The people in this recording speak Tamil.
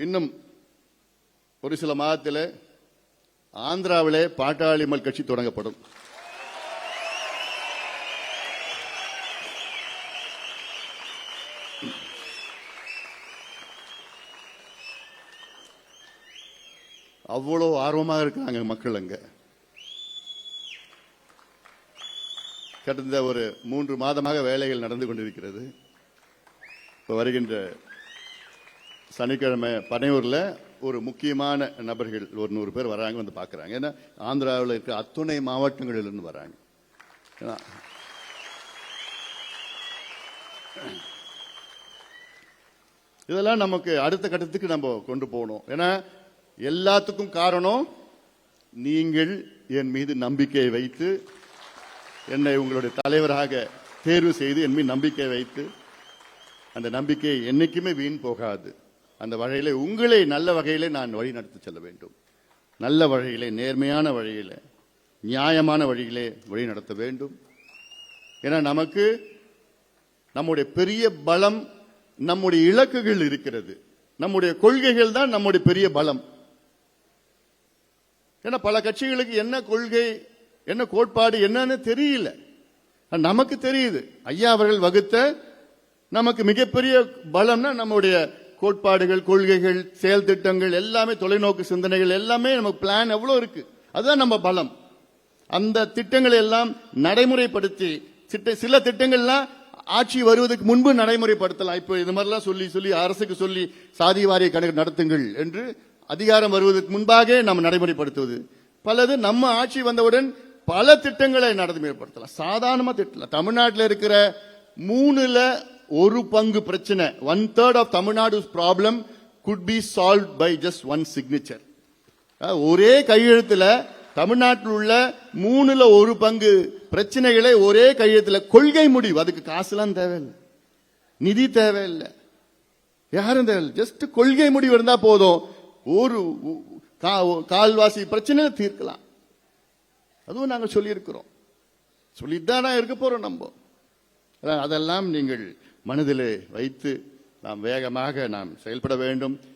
இன்னும் ஒரு சில மாதத்தில் ஆந்திராவிலே பாட்டாளி மக்கள் கட்சி தொடங்கப்படும். அவ்வளோ ஆர்வமாக இருக்கிறாங்க மக்கள். அங்க கடந்த ஒரு 3 மாதமாக வேலைகள் நடந்து கொண்டிருக்கிறது. இப்போ வருகின்ற சனிக்கிழமை பனையூர்ல ஒரு முக்கியமான நபர்கள் ஒரு 100 பேர் வராங்க, வந்து பார்க்குறாங்க. ஏன்னா ஆந்திராவில் இருக்கிற அத்துணை மாவட்டங்களிலிருந்து வராங்க. இதெல்லாம் நமக்கு அடுத்த கட்டத்துக்கு நம்ம கொண்டு போகணும். ஏன்னா எல்லாத்துக்கும் காரணம் நீங்கள் என் மீது நம்பிக்கை வைத்து என்னை உங்களுடைய தலைவராக தேர்வு செய்து என் மீது நம்பிக்கை வைத்து, அந்த நம்பிக்கை என்னைக்குமே வீண் போகாது. அந்த வகையிலே உங்களை நல்ல வகையிலே நான் வழி நடத்தி செல்ல வேண்டும். நல்ல வழியிலே, நேர்மையான வழியிலே, நியாயமான வழியிலே வழி நடத்த வேண்டும். ஏன்னா நமக்கு நம்முடைய பெரிய பலம் நம்முடைய இலக்குகள் இருக்கிறது. நம்முடைய கொள்கைகள் தான் நம்முடைய பெரிய பலம். ஏன்னா பல கட்சிகளுக்கு என்ன கொள்கை, என்ன கோட்பாடு என்னன்னு தெரியல. நமக்கு தெரியுது. ஐயா அவர்கள் வகுத்த நமக்கு மிகப்பெரிய பலம்னா நம்முடைய கோட்பாடுகள், கொள்கைகள், செயல் திட்டங்கள் எல்லாமே, தொலைநோக்கு சிந்தனைகள் எல்லாமே நமக்கு பிளான் எவ்வளவு இருக்கு. அதுதான் நம்ம பலம். அந்த திட்டங்களை எல்லாம் நடைமுறைப்படுத்தி, சில திட்டங்கள்லாம் ஆட்சி வருவதற்கு முன்பு நடைமுறைப்படுத்தலாம். இப்போ இது மாதிரிலாம் சொல்லி அரசுக்கு சொல்லி சாதி வாரிய கணக்கு நடத்துங்கள் என்று அதிகாரம் வருவதற்கு முன்பாக நம்ம நடைமுறைப்படுத்துவது. பலது நம்ம ஆட்சி வந்தவுடன் பல திட்டங்களை நடைமுறைப்படுத்தலாம். சாதாரணமா திட்டலாம். தமிழ்நாட்டில் இருக்கிற 1/3 பிரச்சனை, 1/3 of Tamilnadu's problem could be solved by just one signature. ஒரே கையெழுத்துல தமிழ்நாட்டில் உள்ள 1/3 பிரச்சனைகளை ஒரே கையெழுத்துல, கொள்கை முடிவு. அதுக்கு காசுலாம் தேவையில்லை, நிதி தேவையில்லை, யாரும் தேவையில்லை. ஜஸ்ட் கொள்கை முடிவு இருந்தா போதும். ஒரு கால்வாசி பிரச்சனை தீர்க்கலாம். அதுவும் நாங்கள் சொல்லியிருக்கிறோம், சொல்லிட்டு தான் இருக்க போறோம் நம்ம. அதெல்லாம் நீங்கள் மனதிலே வைத்து நாம் வேகமாக நாம் செயல்பட வேண்டும்.